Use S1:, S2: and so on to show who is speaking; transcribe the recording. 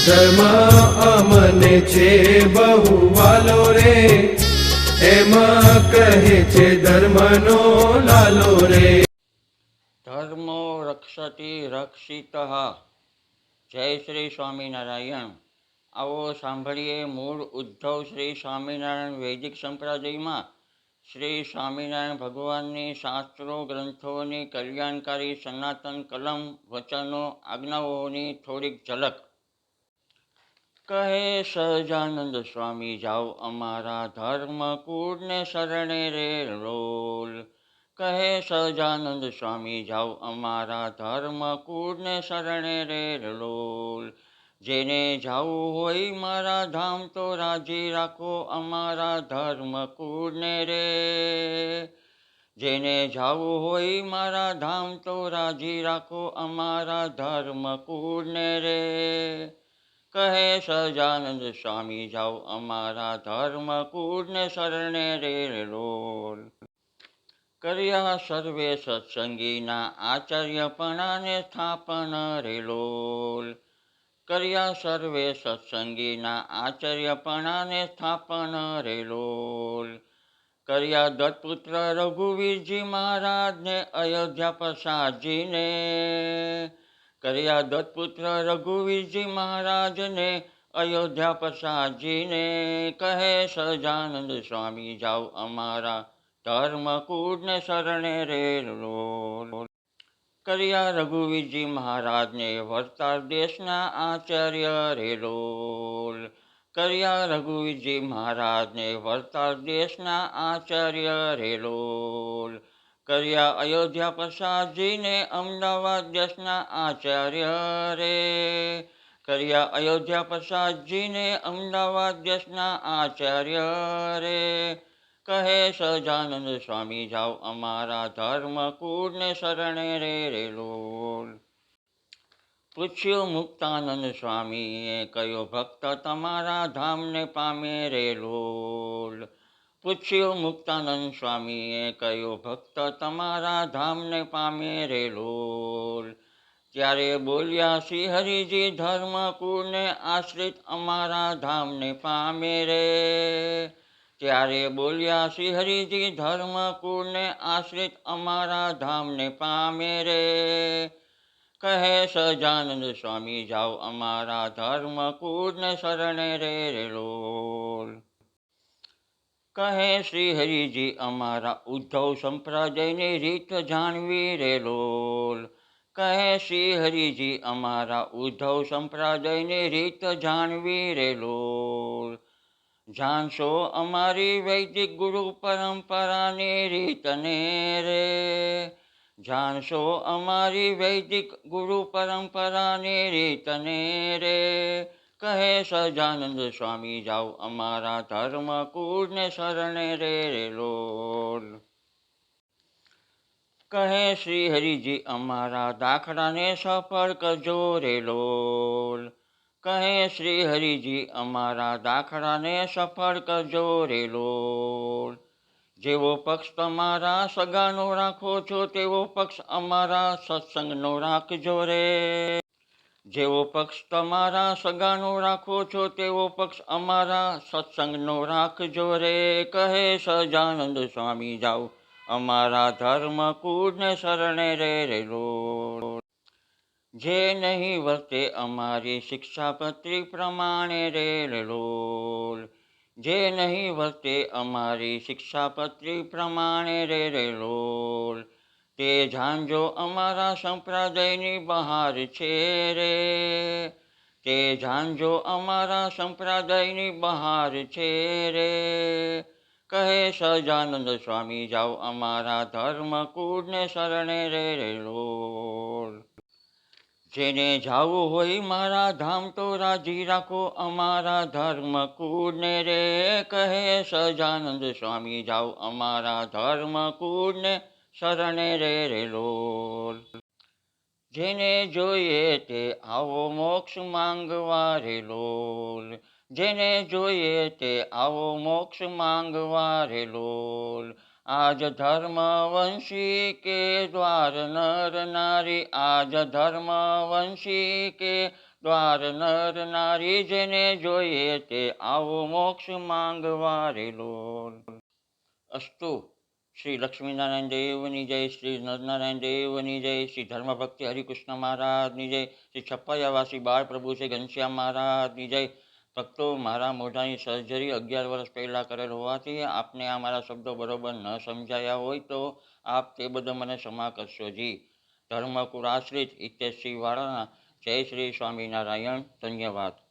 S1: ધર્મ અમને છે બહુ વાલો રે, એમ કહે છે ધર્મનો લાલો રે.
S2: ધર્મો રક્ષતિ રક્ષિતઃ. જય શ્રી સ્વામિનારાયણ. આવો સાંભળીએ મૂળ ઉદ્ધવ શ્રી સ્વામિનારાયણ વૈદિક સંપ્રદાયમાં શ્રી સ્વામિનારાયણ ભગવાનની શાસ્ત્રો ગ્રંથોની કલ્યાણકારી સનાતન કલમ વચનો આજ્ઞાઓની થોડીક ઝલક. કહે સહજાનંદ સ્વામી જાઓ અમારા ધર્મ કૂળને શરણે રે લોલ. કહે સહજાનંદ સ્વામી જાઓ અમારા ધર્મ કૂળને શરણે રે લોલ. જેને જાવું હોય મારા ધામ તો રાજી રાખો અમારા ધર્મ કૂળને રે. જેને જાવું હોય મારા ધામ તો રાજી રાખો અમારા ધર્મ કૂળને રે. કહે સહજાનંદ સ્વામી જાઓ અમારા ધર્મ કૂળને શરણે રે લોલ. કર્યા સર્વે સત્સંગીના આચાર્યપણાને સ્થાપન રે લોલ. કર્યા સર્વે સત્સંગીના આચાર્યપણાને સ્થાપન રે લોલ. કર્યા દત્તપુત્ર રઘુવીરજી મહારાજને અયોધ્યા પ્રસાદજીને. કર્યા દત્તપુત્ર રઘુવીરજી મહારાજને અયોધ્યા પ્રસાદજીને. કહે સહજાનંદ સ્વામી જાઓ અમારા ધર્મ કૂળને શરણે રે લોલ. કર્યા રઘુવીરજી મહારાજને વરતાર દેશના આચાર્ય રે લોલ. કર્યા રઘુવીરજી મહારાજને વરતાર દેશના આચાર્ય રે લોલ. કર્યા અયોધ્યા પ્રસાદજીને અમદાવાદ દેશના આચાર્ય રે. કર્યા અયોધ્યા પ્રસાદજીને અમદાવાદ દેશના આચાર્ય રે. કહે સહજાનંદ સ્વામી જાઓ અમારા ધર્મ કૂળને શરણે રે લોલ. પૂછ્યું મુક્તાનંદ સ્વામીએ કયો ભક્ત તમારા ધામને પામે રે લોલ. પૂછ્યું મુક્તાનંદ સ્વામીએ કયો ભક્ત તમારા ધામને પામે રે લોલ. ત્યારે બોલ્યા શ્રી હરિજી ધર્મ કુળને આશ્રિત અમારા ધામને પામે રે. ત્યારે બોલ્યા શ્રી હરિજી ધર્મ કુળને આશ્રિત અમારા ધામને પામે રે. કહે સહજાનંદ સ્વામી જાઓ અમારા ધર્મ કુળને શરણે રે લોલ. કહે શ્રી હરિજી અમારા ઉદ્ધવ સંપ્રદાયની રીત જાણવી રે લોલ. કહે શ્રી હરિજી અમારા ઉદ્ધવ સંપ્રદાયની રીત જાણવી રે લોલ. જાણશો અમારી વૈદિક ગુરુ પરંપરાની રીતને રે. જાણશો અમારી વૈદિક ગુરુ પરંપરાની રીતને રે. કહે સહજાનંદ સ્વામી જાઓ અમારા ધર્મ કૂળને શરણે રે લોલ. કહે શ્રી હરિજી અમારા દાખલાને સફળ કરજો રે લોલ. કહે શ્રી હરિજી અમારા દાખલાને સફળ કરજો રે લોલ. જેવો પક્ષ તમારા સગાનો રાખો છો તેવો પક્ષ અમારા સત્સંગનો રાખજો રે. જેવો પક્ષ તમારા સગાનો રાખો છો તેવો પક્ષ અમારા સત્સંગનો રાખજો રે. કહે સહજાનંદ સ્વામી જાઓ અમારા ધર્મ કૂળને શરણે રે લોલ. જે નહીં વર્તે અમારી શિક્ષાપત્રી પ્રમાણે રે લોલ. જે નહીં વર્તે અમારી શિક્ષાપત્રી પ્રમાણે રે લોલ. તે જાણજો અમારા સંપ્રદાયની બહાર છે રે. તે જાણજો અમારા સંપ્રદાયની બહાર છે રે. કહે સહજાનંદ સ્વામી જાઓ અમારા ધર્મ કૂળને શરણે રે લોલ. જેને જાવું હોય મારા ધામ તો રાજી રાખો અમારા ધર્મ કૂળને રે. કહે સહજાનંદ સ્વામી જાઓ અમારા ધર્મ કૂળને શરણે રે લોલ. જેને જોઈએ તે આવો મોક્ષ માંગવા રે લોલ. જેને જોઈએ તે આવો મોક્ષ માંગવા રે લોલ. આજ ધર્મ વંશી કે દ્વાર નર નારી. આજ ધર્મ વંશી કે દ્વાર નર નારી જેને જોઈએ તે આવો મોક્ષ માંગવા રે લોલ. અસ્તુ. શ્રી લક્ષ્મીનારાયણ દેવની જય, શ્રી નરનારાયણ દેવની જય, શ્રી ધર્મભક્તિ હરિકૃષ્ણ મહારાજની જય, શ્રી છપ્પૈયાવાસી બાળ પ્રભુ શ્રી ઘનશ્યામ મહારાજની જય. ભક્તો, મારા મોઢાની સર્જરી 11 વર્ષ પહેલાં કરેલ હોવાથી આપને આ મારા શબ્દો બરોબર ન સમજાયા હોય તો આપ તે બદલ મને ક્ષમા કરશો જી. ધર્મકુળ આશ્રિત હિતેશસિંહ વાળાના જય શ્રી સ્વામિનારાયણ. ધન્યવાદ.